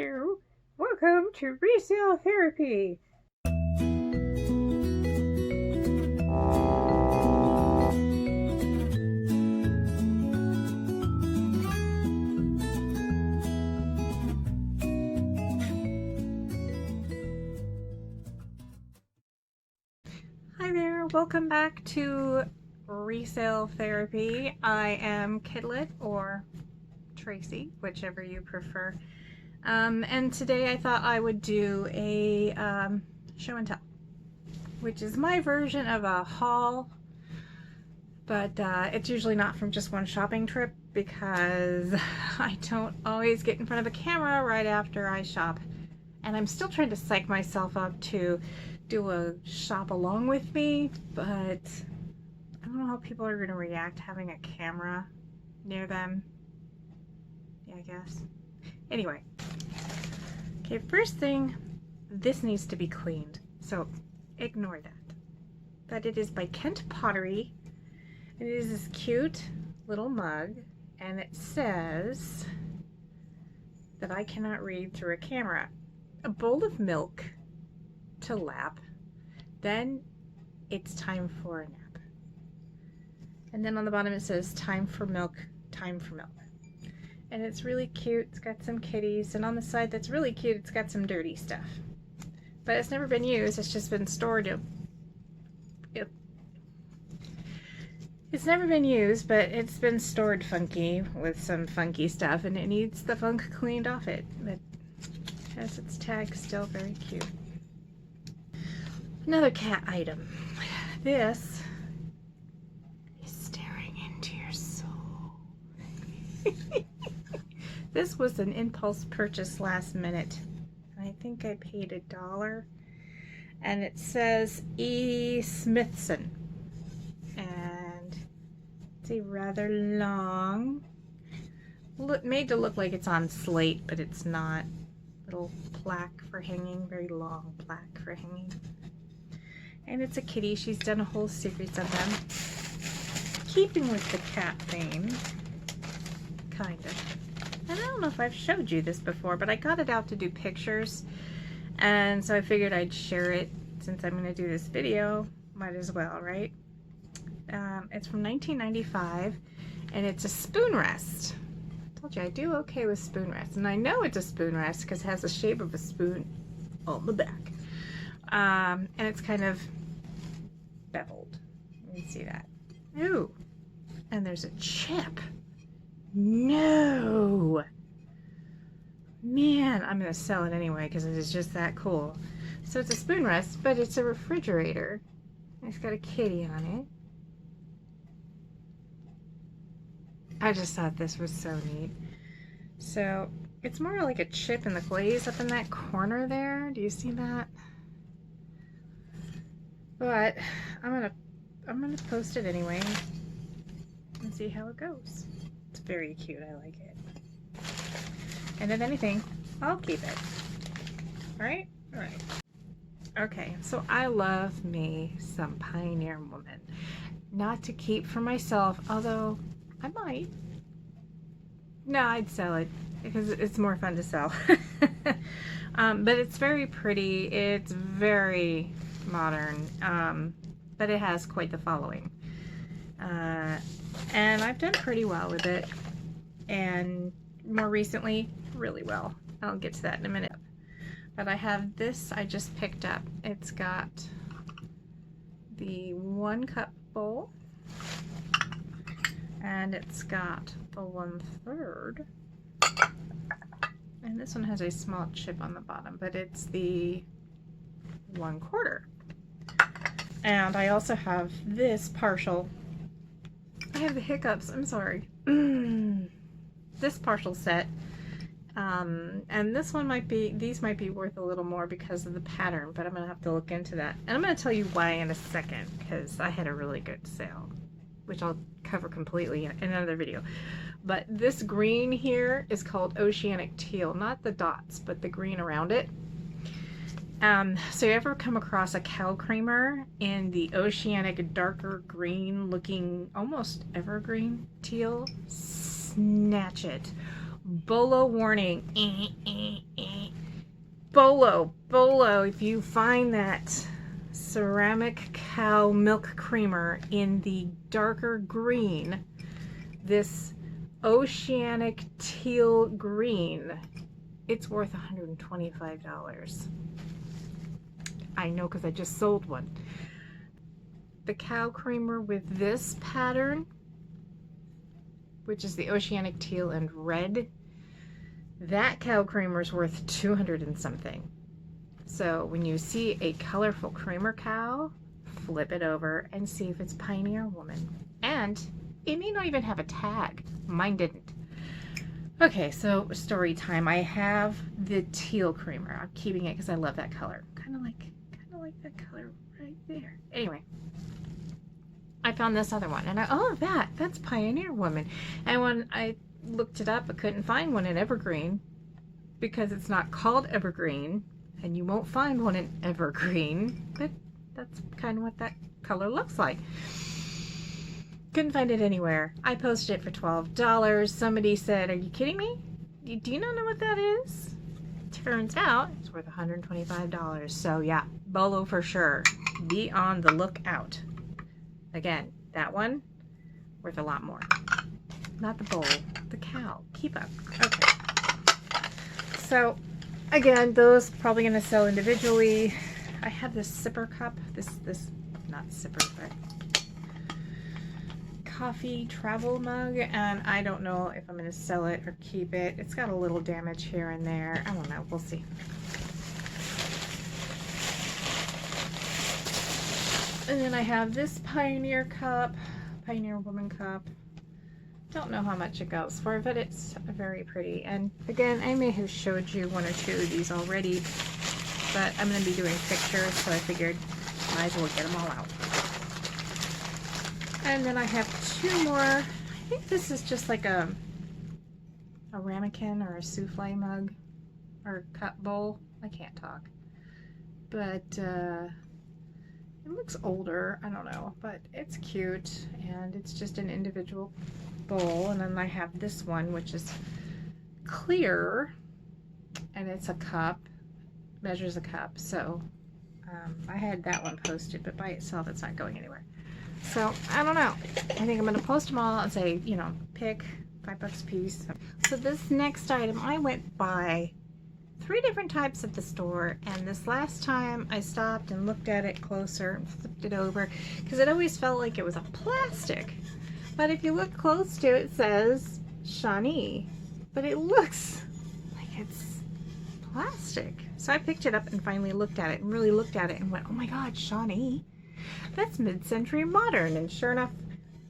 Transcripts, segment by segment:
Hello, welcome to Resale Therapy. Hi there, welcome back to Resale Therapy. I am KidLit or Tracy, whichever you prefer. And today I thought I would do a show and tell, which is my version of a haul, but it's usually not from just one shopping trip because I don't always get in front of a camera right after I shop. And I'm still trying to psych myself up to do a shop along with me, but I don't know how people are going to react having a camera near them. Yeah, I guess. Anyway. Okay, first thing, this needs to be cleaned, so ignore that. But it is by Pottery. It is this cute little mug, and it says that I cannot read through a camera. A bowl of milk to lap, then it's time for a nap. And then on the bottom it says time for milk, time for milk. And it's really cute. It's got some kitties, and on the side that's really cute, it's got some dirty stuff. But it's never been used, it's just been stored. It's never been used, but it's been stored funky with some funky stuff, and it needs the funk cleaned off it. But has its tag still very cute. Another cat item. This is staring into your soul. This was an impulse purchase last minute. I think I paid $1. And it says E. Smithson. And it's a rather long, made to look like it's on slate, but it's not. Little plaque for hanging, very long plaque for hanging. And it's a kitty. She's done a whole series of them. Keeping with the cat theme, kind of. And I don't know if I've showed you this before, but I got it out to do pictures. And so I figured I'd share it since I'm going to do this video. Might as well, right? It's from 1995, and it's a spoon rest. I told you I do okay with spoon rest. And I know it's a spoon rest because it has the shape of a spoon on the back. And it's kind of beveled. You can see that. Ooh. And there's a chip. No! Man, I'm going to sell it anyway because it is just that cool. So it's a spoon rest, but it's a refrigerator. It's got a kitty on it. I just thought this was so neat. So it's more like a chip in the glaze up in that corner there. Do you see that? But I'm gonna post it anyway and see how it goes. It's very cute. I like it. And if anything, I'll keep it. Alright? Alright. Okay, so I love me some Pioneer Woman. Not to keep for myself, although I might. No, I'd sell it because it's more fun to sell. But it's very pretty. It's very modern. But it has quite the following. And I've done pretty well with it, and more recently really well. I'll get to that in a minute. But I have this I just picked up. It's got the 1-cup bowl, and it's got the 1/3, and this one has a small chip on the bottom, but it's the 1/4. And I also have this partial. I have the hiccups, I'm sorry. This partial set, and this one might be, these might be worth a little more because of the pattern, but I'm gonna have to look into that. And I'm gonna tell you why in a second, because I had a really good sale, which I'll cover completely in another video. But this green here is called Oceanic Teal, not the dots, but the green around it. So you ever come across a cow creamer in the oceanic darker green looking almost evergreen teal? Snatch it. Bolo warning. Bolo, if you find that ceramic cow milk creamer in the darker green, this oceanic teal green, it's worth $125. I know because I just sold one. The cow creamer with this pattern, which is the oceanic teal and red, that cow creamer is worth 200 and something. So when you see a colorful creamer cow, flip it over and see if it's Pioneer Woman. And it may not even have a tag. Mine didn't. Okay, so story time. I have the teal creamer. I'm keeping it because I love that color. Kind of like that color right there. Anyway, I found this other one, and that's Pioneer Woman. And when I looked it up, I couldn't find one in Evergreen because it's not called Evergreen, and you won't find one in Evergreen, but that's kind of what that color looks like. Couldn't find it anywhere. I posted it for $12. Somebody said, "Are you kidding me? Do you not know what that is?" Turns out it's worth $125. So yeah, Bolo for sure. Be on the lookout. Again, that one worth a lot more. Not the bowl, the cow. Keep up. Okay. So again, those probably gonna sell individually. I have this sipper cup. This not sipper, but coffee travel mug, and I don't know if I'm gonna sell it or keep it. It's got a little damage here and there. I don't know. We'll see. And then I have this Pioneer cup, Pioneer Woman cup. Don't know how much it goes for, but it's very pretty. And again, I may have showed you one or two of these already, but I'm going to be doing pictures, so I figured might as well get them all out. And then I have two more. I think this is just like a ramekin or a souffle mug or cup bowl. I can't talk. But it looks older, I don't know, but it's cute, and it's just an individual bowl. And then I have this one, which is clear, and it's a cup, measures a cup. So I had that one posted, but by itself it's not going anywhere. So I don't know. I think I'm going to post them all and say, you know, pick $5 a piece. So this next item, I went by 3 different types at the store, and this last time I stopped and looked at it closer and flipped it over because it always felt like it was a plastic, but if you look close to it, it says Shawnee, but it looks like it's plastic. So I picked it up and finally looked at it and really looked at it and went, oh my god, Shawnee, that's mid-century modern. And sure enough,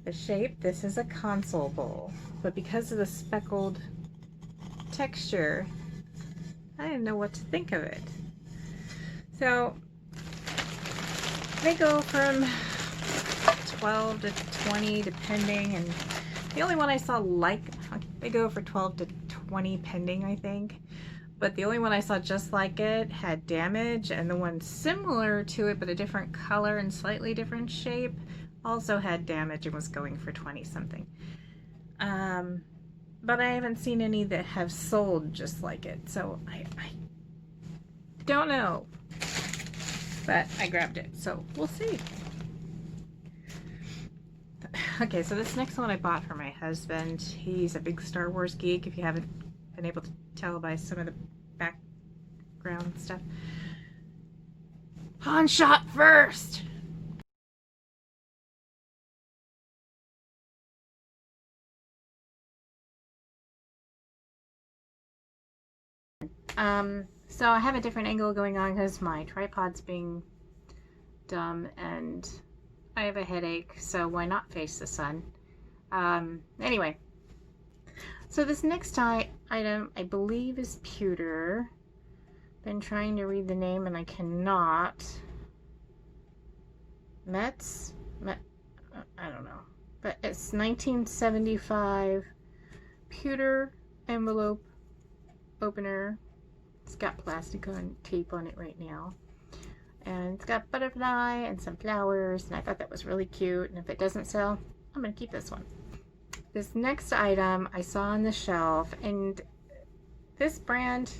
the shape, this is a console bowl, but because of the speckled texture, I didn't know what to think of it. So they go from 12 to 20 depending, and the only one I saw they go for 12 to 20 pending, I think, but the only one I saw just like it had damage, and the one similar to it but a different color and slightly different shape also had damage and was going for 20 something. But I haven't seen any that have sold just like it, so I don't know. But I grabbed it, so we'll see. Okay, so this next one I bought for my husband. He's a big Star Wars geek, if you haven't been able to tell by some of the background stuff. Han shot first! So I have a different angle going on because my tripod's being dumb and I have a headache, so why not face the sun? Anyway, so this next item I believe is pewter. Been trying to read the name and I cannot. I don't know, but it's 1975 pewter envelope opener. It's got plastic tape on it right now, and it's got butterfly and some flowers, and I thought that was really cute. And if it doesn't sell, I'm gonna keep this one. This next item I saw on the shelf, and this brand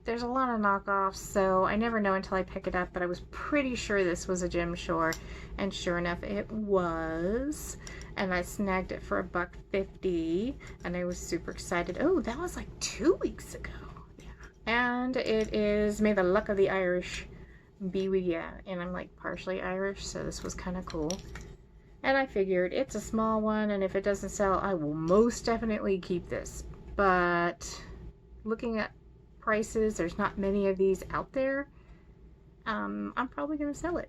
there's a lot of knockoffs, so I never know until I pick it up, but I was pretty sure this was a Gem Shore, and sure enough it was, and I snagged it for $1.50, and I was super excited. Oh, that was like 2 weeks ago. Yeah. And it is May the Luck of the Irish be with ya, and I'm like partially Irish, so this was kind of cool. And I figured it's a small one, and if it doesn't sell, I will most definitely keep this. But looking at prices, there's not many of these out there. I'm probably going to sell it.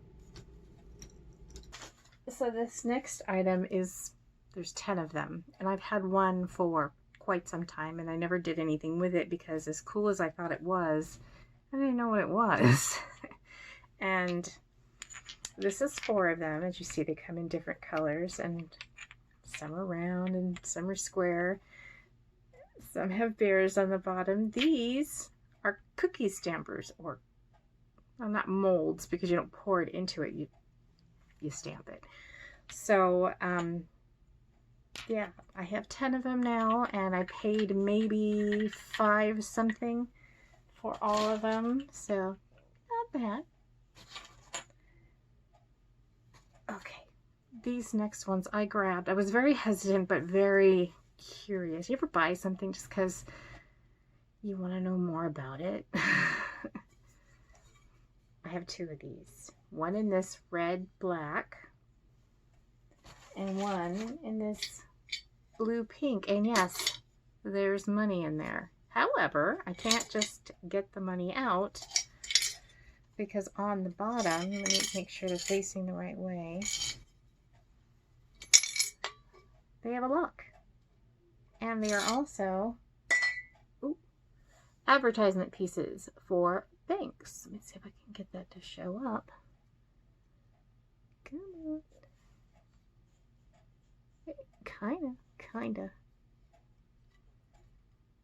So this next item is, there's 10 of them, and I've had one for quite some time, and I never did anything with it because as cool as I thought it was, I didn't know what it was. And this is 4 of them. As you see, they come in different colors, and some are round and some are square. Some have bears on the bottom. These are cookie stampers, or well, not molds, because you don't pour it into it, you stamp it. So yeah, I have 10 of them now, and I paid maybe $5 something for all of them, so not bad. Okay, these next ones I grabbed. I was very hesitant, but very curious. You ever buy something just because you want to know more about it? I have 2 of these. One in this red black, and one in this blue pink. And yes, there's money in there. However, I can't just get the money out, because on the bottom, let me make sure they're facing the right way, they have a lock. And they are also advertisement pieces for banks. Let me see if I can get that to show up. Come on. Kinda.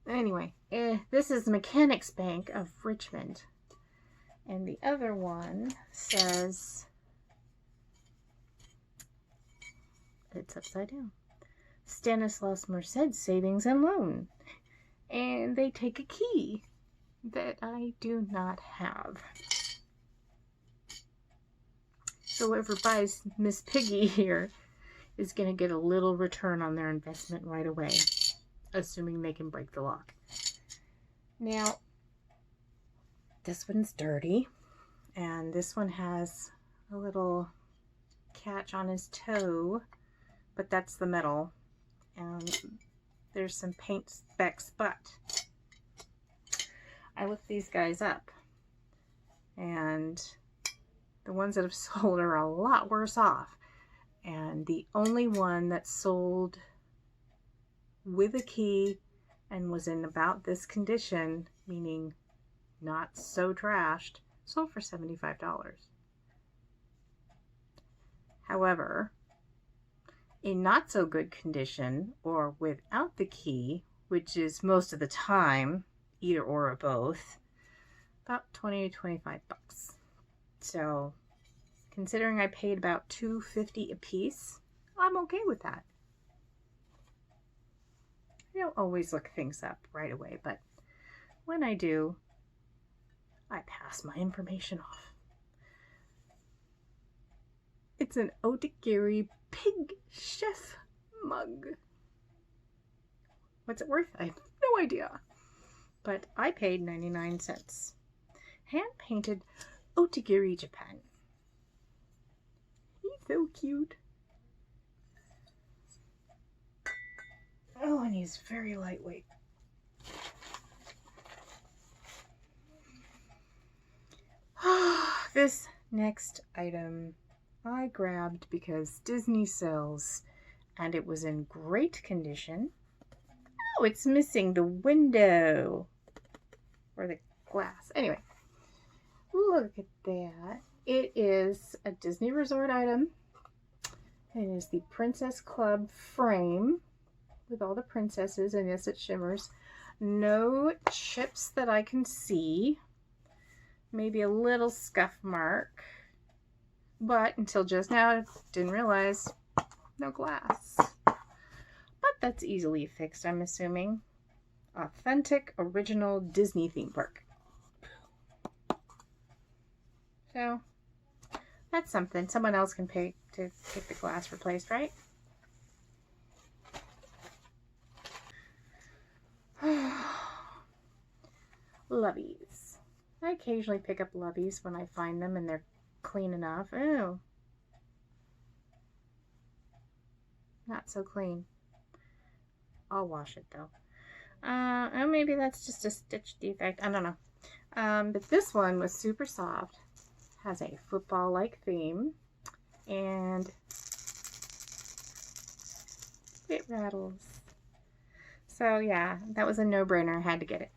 Anyway, this is the Mechanics Bank of Richmond. And the other one says, it's upside down, Stanislaus Merced Savings and Loan. And they take a key that I do not have. So whoever buys Miss Piggy here is going to get a little return on their investment right away, assuming they can break the lock. Now, this one's dirty, and this one has a little catch on his toe, but that's the metal, and there's some paint specks, but I looked these guys up, and the ones that have sold are a lot worse off, and the only one that sold with a key and was in about this condition, meaning not so trashed, sold for $75. However, in not so good condition or without the key, which is most of the time either or both, about 20 to 25 bucks. So considering I paid about $2.50 a piece, I'm okay with that. I don't always look things up right away, but when I do, I pass my information off. It's an Otagiri Pig Chef mug. What's it worth? I have no idea. But I paid 99 cents. Hand painted Otagiri, Japan. He's so cute. Oh, and he's very lightweight. This next item I grabbed because Disney sells, and it was in great condition. Oh, it's missing the window or the glass. Anyway, look at that. It is a Disney Resort item. It is the Princess Club frame with all the princesses, and yes, it shimmers. No chips that I can see. Maybe a little scuff mark, but until just now I didn't realize no glass. But that's easily fixed, I'm assuming. Authentic original Disney theme park. So that's something. Someone else can pay to get the glass replaced, right? Lovies. I occasionally pick up lovies when I find them and they're clean enough. Ew. Not so clean. I'll wash it though. Oh, maybe that's just a stitch defect. I don't know. But this one was super soft. Has a football-like theme. And it rattles. So yeah, that was a no-brainer. I had to get it.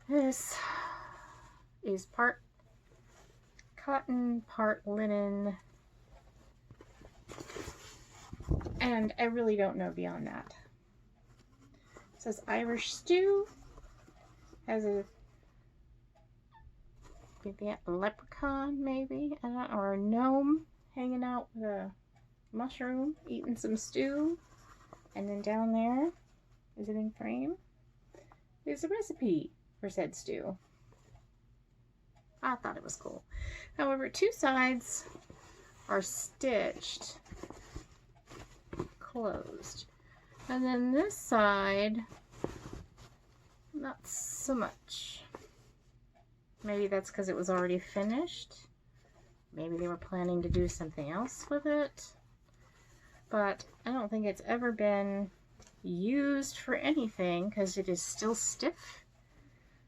This is part cotton, part linen. And I really don't know beyond that. It says Irish stew. Has a leprechaun maybe, or a gnome hanging out with a mushroom eating some stew. And then down there, is it in frame? There's a recipe for said stew. I thought it was cool. However, two sides are stitched closed, and then this side not so much. Maybe that's because it was already finished. Maybe they were planning to do something else with it, but I don't think it's ever been used for anything because it is still stiff,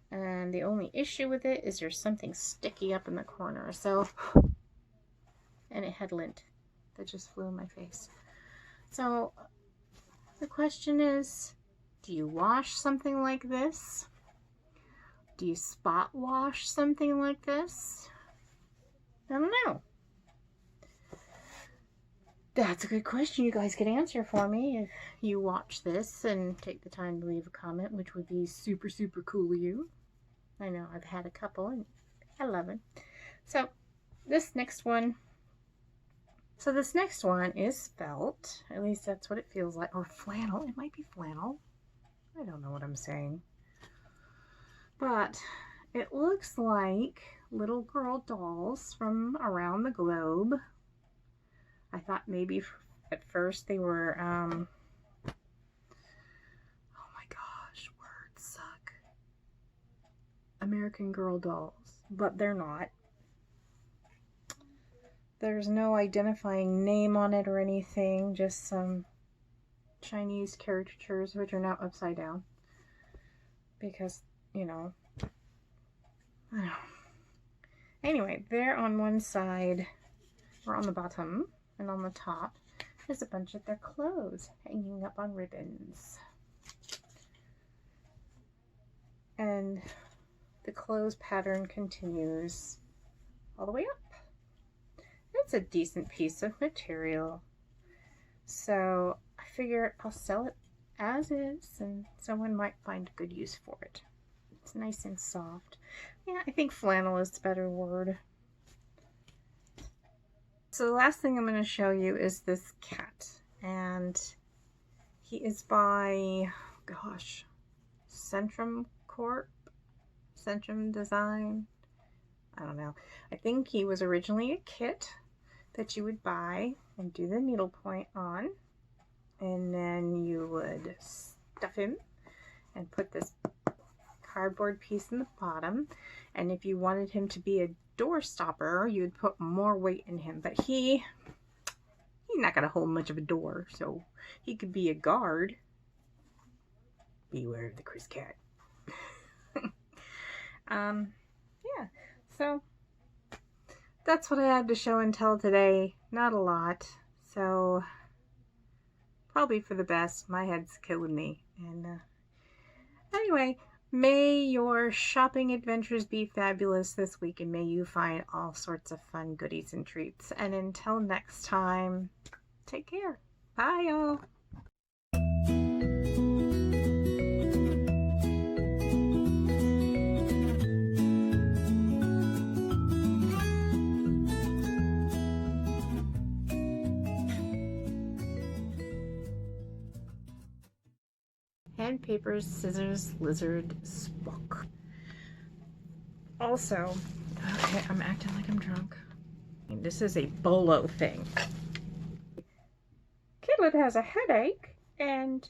and the only issue with it is there's something sticky up in the corner. So, and it had lint that just flew in my face. So the question is, do you wash something like this? Do you spot wash something like this? I don't know. That's a good question you guys could answer for me if you watch this and take the time to leave a comment, which would be super, super cool of you. I know I've had a couple and I love them. So this next one is felt. At least that's what it feels like. Or flannel. It might be flannel. I don't know what I'm saying. But it looks like little girl dolls from around the globe. I thought maybe at first they were, oh my gosh, words suck. American Girl dolls. But they're not. There's no identifying name on it or anything, just some Chinese caricatures, which are now upside down. Because, you know, I don't know. Anyway, there on one side, or on the bottom, and on the top, is a bunch of their clothes hanging up on ribbons. And the clothes pattern continues all the way up. It's a decent piece of material, so I figure I'll sell it as is, and someone might find a good use for it. It's nice and soft. Yeah, I think flannel is the better word. So the last thing I'm going to show you is this cat, and he is by, gosh, Centrum Corp, Centrum Design. I don't know. I think he was originally a kit that you would buy and do the needlepoint on, and then you would stuff him and put this cardboard piece in the bottom, and if you wanted him to be a door stopper, you would put more weight in him, but he's not gonna hold much of a door, so he could be a guard. Beware of the Chris cat. Yeah, so that's what I had to show and tell today. Not a lot, so probably for the best. My head's killing me. And anyway, may your shopping adventures be fabulous this week, and may you find all sorts of fun goodies and treats. And until next time, take care. Bye, y'all. Pen, paper, scissors, lizard, Spock. Also, okay, I'm acting like I'm drunk. This is a bolo thing. KidLit has a headache, and